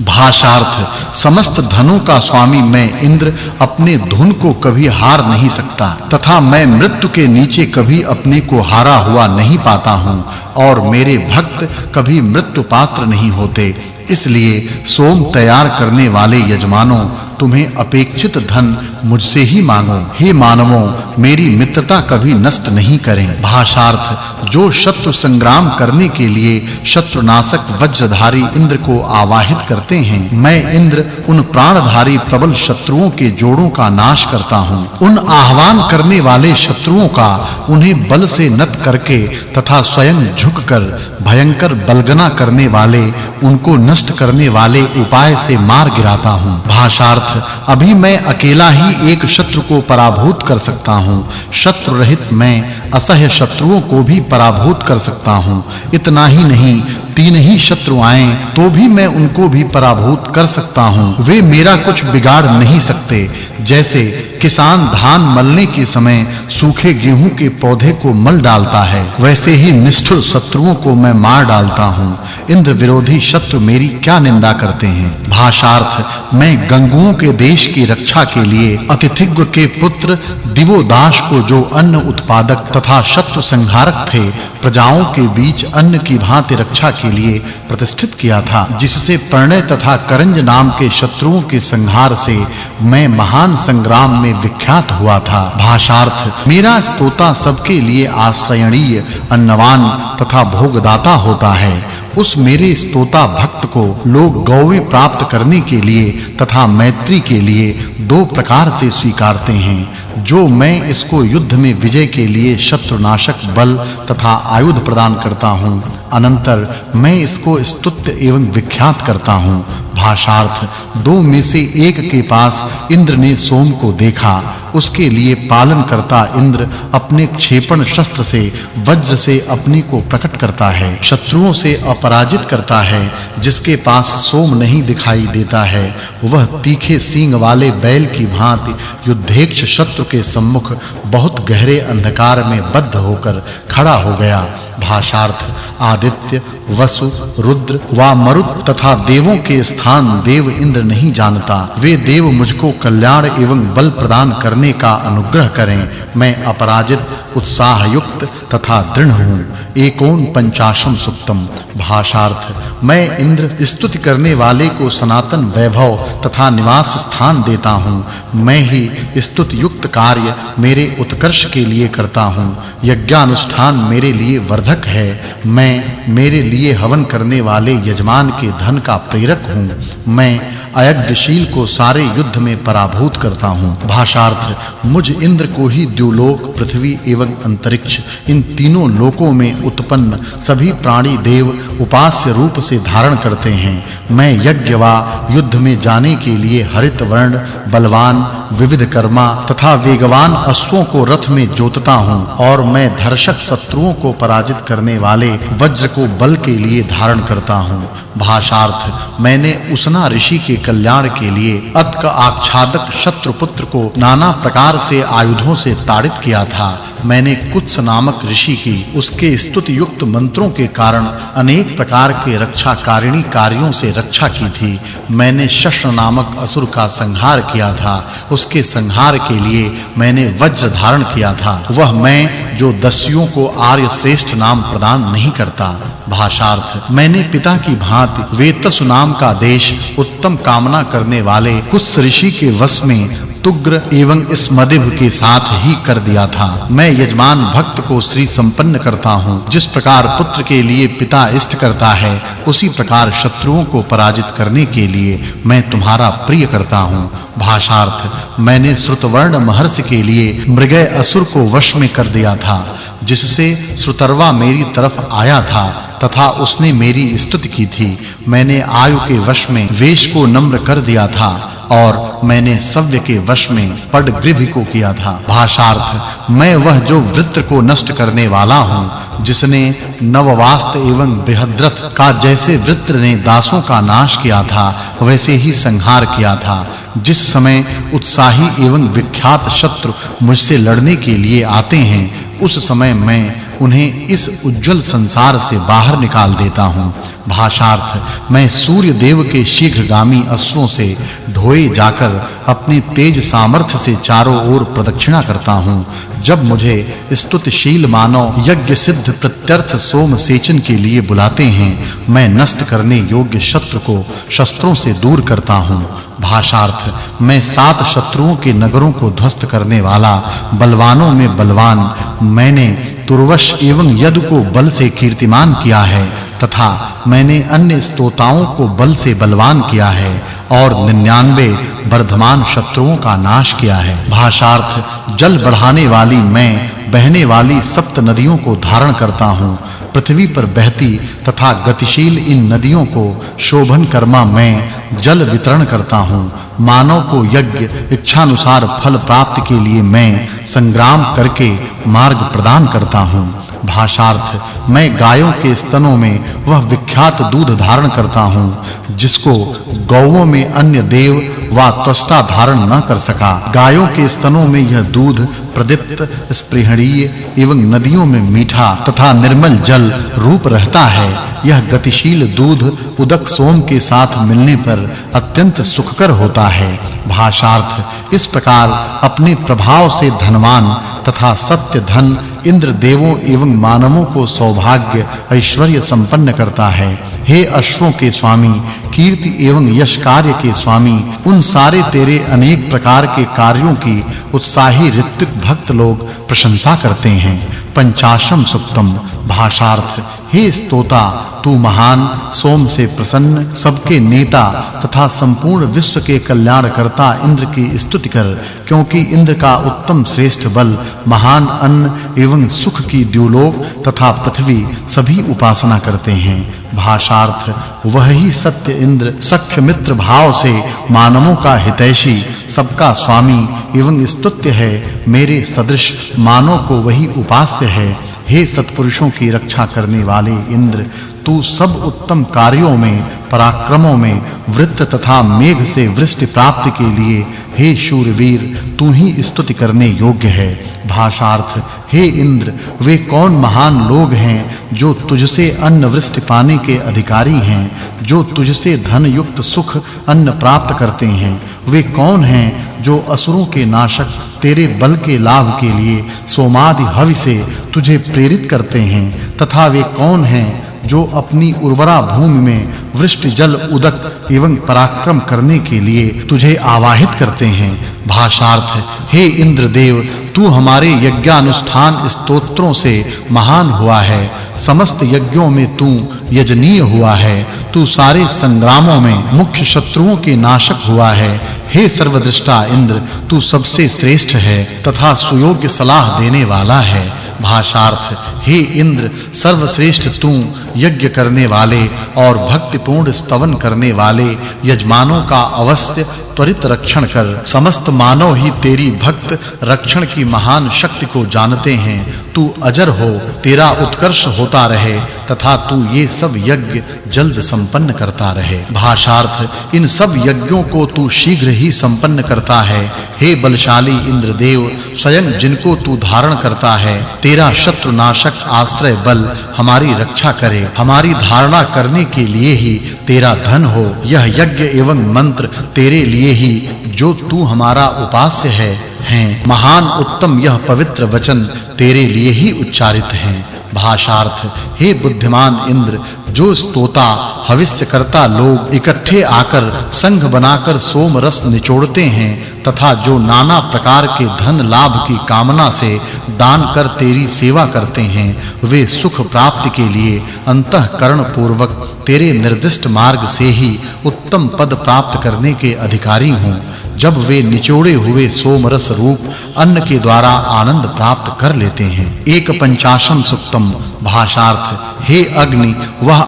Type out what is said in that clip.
भाषार्थ समस्त धनों का स्वामी मैं इंद्र अपने धुन को कभी हार नहीं सकता तथा मैं मृत्यु के नीचे कभी अपने को हारा हुआ नहीं पाता हूँ और मेरे भक्त कभी मृत्यु पात्र नहीं होते। इसलिए सोम तैयार करने वाले यजमानों तुम्हें अपेक्षित धन मुझसे ही मांगो। हे मानवों, मेरी मित्रता कभी नष्ट नहीं करें। भाषार्थ जो शत्रु संग्राम करने के लिए शत्रुनाशक वज्रधारी इंद्र को आवाहित करते हैं, मैं इंद्र उन प्राणधारी प्रबल शत्रुओं के जोड़ों का नाश करता हूँ। उन आह्वान करने वाले शत्रुओं का उन्हें बल से नत करके तथा स्वयं झुककर भयंकर बलगना करने वाले उनको नष्ट करने वाले उपाय से मार गिराता हूँ। भाषार्थ अभी मैं अकेला ही एक शत्रु को पराभूत कर सकता हूँ। शत्रु रहित मैं असह्य शत्रुओं को भी पराभूत कर सकता हूँ। इतना ही नहीं, तीन ही शत्रु आएं तो भी मैं उनको भी पराभूत कर सकता हूँ। वे मेरा कुछ बिगाड़ नहीं सकते। जैसे किसान धान मलने के समय सूखे गेहूं के पौधे को मल डालता है, वैसे ही निष्ठुर शत्रुओं को मैं मार डालता हूँ। इंद्र विरोधी शत्रु मेरी क्या निंदा करते हैं। भाषार्थ मैं गंगुओं के देश की रक्षा के लिए अतिथिज्ञ के पुत्र दिवोदास को जो अन्न उत्पादक तथा शत्रु संहारक थे, प्रजाओं के बीच अन्न की भांति रक्षा के लिए प्रतिष्ठित किया था, जिससे प्रणय तथा करंज नाम के शत्रुओं के संहार से मैं महान संग्राम में विख्यात हुआ था। भाषार्थ मेरा स्तोता सबके लिए आश्रयणीय, अन्नवान तथा भोगदाता होता है। उस मेरे स्तोता भक्त को लोग गौवें प्राप्त करने के लिए तथा मैत्री के लिए दो प्रकार से स्वीकारते हैं। जो मैं इसको युद्ध में विजय के लिए शत्रुनाशक बल तथा आयुध प्रदान करता हूँ, अनंतर मैं इसको स्तुत्य एवं विख्यात करता हूँ। भाषार्थ दो में से एक के पास इंद्र ने सोम को देखा। उसके लिए पालन करता इंद्र अपने क्षेपण शस्त्र से वज्र से अपने को प्रकट करता है, शत्रुओं से अपराजित करता है। जिसके पास सोम नहीं दिखाई देता है, वह तीखे सींग वाले बैल की भांति युद्धेक्ष शत्रु के सम्मुख बहुत गहरे अंधकार में बद्ध होकर खड़ा हो गया। भाषार्थ आदित्य, वसु, रुद्र व मरुत तथा देवों के स्थान देव इंद्र नहीं जानता। वे देव मुझको कल्याण एवं बल प्रदान करने का अनुग्रह करें। मैं अपराजित, उत्साह युक्त तथा दृढ़ हूँ। एकोन पंचाशम सुक्तम। भाषार्थ मैं इंद्र स्तुति करने वाले को सनातन वैभव तथा निवास स्थान देता हूँ। मैं ही स्तुति युक्त कार्य मेरे उत्कर्ष के लिए करता हूँ। यज्ञानुष्ठान मेरे लिए वर्धक है। मैं मेरे लिए हवन करने वाले यजमान के धन का प्रेरक हूँ। मैं अयज्ञशील को सारे युद्ध में पराभूत करता हूँ। भाषार्थ मुझ इंद्र को ही द्युलोक, पृथ्वी एवं अंतरिक्ष इन तीनों लोकों में उत्पन्न सभी प्राणी देव उपास्य रूप से धारण करते हैं। मैं यज्ञ वा युद्ध में जाने के लिए हरित वर्ण, बलवान, विविध कर्मा तथा वेगवान अश्वों को रथ में जोतता हूँ और मैं धर्षक शत्रुओं को पराजित करने वाले वज्र को बल के लिए धारण करता हूँ। भाषार्थ मैंने उसना ऋषि के कल्याण के लिए अत्क आच्छादक शत्रुपुत्र को नाना प्रकार से आयुधों से ताड़ित किया था। मैंने कुत्स नामक ऋषि की उसके स्तुति युक्त मंत्रों के कारण अनेक प्रकार के रक्षाकारिणी कार्यों से रक्षा की थी। मैंने शस्त्र नामक असुर का संहार किया था। उसके संहार के लिए मैंने वज्र धारण किया था। वह मैं जो दस्युओं को आर्य श्रेष्ठ नाम प्रदान नहीं करता। भाषार्थ मैंने पिता की भांति वेतसु नाम का देश उत्तम कामना करने वाले कुत्स ऋषि के वश में तुग्र एवं स्मदिव के साथ ही कर दिया था। मैं यजमान भक्त को श्री संपन्न करता हूँ। जिस प्रकार पुत्र के लिए पिता इष्ट करता है, उसी प्रकार शत्रुओं को पराजित करने के लिए मैं तुम्हारा प्रिय करता हूँ। भाषार्थ मैंने श्रुतवर्ण महर्षि के लिए मृगय असुर को वश में कर दिया था, जिससे श्रुतर्वा मेरी तरफ आया था तथा उसने मेरी स्तुति की थी। मैंने आयु के वश में वेश को नम्र कर दिया था और मैंने सव्य के वश में पडग्रीभ को किया था। भाषार्थ मैं वह जो वृत्र को नष्ट करने वाला हूँ, जिसने नववास्त एवं बृहद्रथ का जैसे वृत्र ने दासों का नाश किया था, वैसे ही संहार किया था। जिस समय उत्साही एवं विख्यात शत्रु मुझसे लड़ने के लिए आते हैं, उस समय मैं उन्हें इस उज्जवल संसार से बाहर निकाल देता हूँ। भाषार्थ मैं सूर्य देव के शीघ्रगामी अश्वों से ढोए जाकर अपने तेज सामर्थ्य से चारों ओर प्रदक्षिणा करता हूँ। जब मुझे स्तुतिशील मानव यज्ञ सिद्ध प्रत्यर्थ सोम सेचन के लिए बुलाते हैं, मैं नष्ट करने योग्य शत्रु को शस्त्रों से दूर करता हूँ। भाषार्थ मैं 7 शत्रुओं के नगरों को ध्वस्त करने वाला बलवानों में बलवान, मैंने तुर्वश एवं यदु को बल से कीर्तिमान किया है तथा मैंने अन्य स्तोताओं को बल से बलवान किया है और 99 वर्धमान शत्रुओं का नाश किया है। भाषार्थ जल बढ़ाने वाली मैं बहने वाली सप्त नदियों को धारण करता हूँ। पृथ्वी पर बहती तथा गतिशील इन नदियों को शोभन कर्मा मैं जल वितरण करता हूँ। मानव को यज्ञ इच्छानुसार फल प्राप्ति के लिए मैं संग्राम करके मार्ग प्रदान करता हूँ। भाषार्थ मैं गायों के स्तनों में वह विख्यात दूध धारण करता हूँ जिसको गौओं में अन्य देव व त्वष्टा धारण न कर सका। गायों के स्तनों में यह दूध प्रदीप्त स्पृहणीय एवं नदियों में मीठा तथा निर्मल जल रूप रहता है। यह गतिशील दूध उदक सोम के साथ मिलने पर अत्यंत सुखकर होता है। भाषार्थ इस प्रकार अपने प्रभाव से धनवान तथा सत्य धन इंद्र देवों एवं मानवों को सौभाग्य ऐश्वर्य संपन्न करता है। हे अश्वों के स्वामी, कीर्ति एवं यश कार्य के स्वामी, उन सारे तेरे अनेक प्रकार के कार्यों की उत्साही ऋत्विक भक्त लोग प्रशंसा करते हैं। पंचाशम सुक्तम। भाषार्थ हे स्तोता, तू महान, सोम से प्रसन्न, सबके नेता तथा संपूर्ण विश्व के कल्याणकर्ता इंद्र की स्तुति कर, क्योंकि इंद्र का उत्तम श्रेष्ठ बल, महान अन्न एवं सुख की द्युलोक तथा पृथ्वी सभी उपासना करते हैं। भाषार्थ वह ही सत्य इंद्र सख्य मित्र भाव से मानवों का हितैषी, सबका स्वामी एवं स्तुत्य है। मेरे सदृश मानव को वही उपास्य है। हे सत्पुरुषों की रक्षा करने वाले इंद्र, तू सब उत्तम कार्यों में, पराक्रमों में, वृत्त तथा मेघ से वृष्टि प्राप्ति के लिए हे शूरवीर, तू ही स्तुति करने योग्य है। भाषार्थ हे इंद्र, वे कौन महान लोग हैं जो तुझसे अन्न वृष्टि पाने के अधिकारी हैं, जो तुझसे धन युक्त सुख अन्न प्राप्त करते हैं। वे कौन हैं जो असुरों के नाशक तेरे बल के लाभ के लिए सोमादि हवि से तुझे प्रेरित करते हैं, तथा वे कौन हैं जो अपनी उर्वरा भूमि में वृष्टि जल उदक एवं पराक्रम करने के लिए तुझे आवाहित करते हैं। भाषार्थ हे इंद्रदेव, तू हमारे यज्ञानुष्ठान स्तोत्रों से महान हुआ है। समस्त यज्ञों में तू यजनीय हुआ है। तू सारे संग्रामों में मुख्य शत्रुओं के नाशक हुआ है। हे सर्वदृष्टा इंद्र, तू सबसे श्रेष्ठ है तथा सुयोग्य सलाह देने वाला है। भाषार्थ हे इंद्र, सर्वश्रेष्ठ तू यज्ञ करने वाले और भक्तिपूर्ण स्तवन करने वाले यजमानों का अवश्य त्वरित रक्षण कर। समस्त मानव ही तेरी भक्त रक्षण की महान शक्ति को जानते हैं। तू अजर हो, तेरा उत्कर्ष होता रहे तथा तू ये सब यज्ञ जल्द संपन्न करता रहे। भाषार्थ इन सब यज्ञों को तू शीघ्र ही संपन्न करता है। हे बलशाली इंद्रदेव, स्वयं जिनको तू धारण करता है, तेरा शत्रुनाशक आश्रय बल हमारी रक्षा करे। हमारी धारणा करने के लिए ही तेरा धन हो। यह यज्ञ एवं मंत्र तेरे लिए ही जो तू हमारा उपास्य हैं। महान उत्तम यह पवित्र वचन तेरे लिए ही उच्चारित हैं। भाषार्थ हे बुद्धिमान इंद्र, जो स्तोता हविष्य करता लोग इकट्ठे आकर संघ बनाकर सोम रस निचोड़ते हैं तथा जो नाना प्रकार के धन लाभ की कामना से दान कर तेरी सेवा करते हैं, वे सुख प्राप्ति के लिए अंतःकरण पूर्वक तेरे निर्दिष्ट मार्ग से ही उत्तम पद प्राप्त करने के अधिकारी हों। जब वे निचोड़े हुए सोमरस रूप अन्न के द्वारा आनंद प्राप्त कर लेते हैं। एक पंचाशम सुक्तम। भाषार्थ हे अग्नि, वह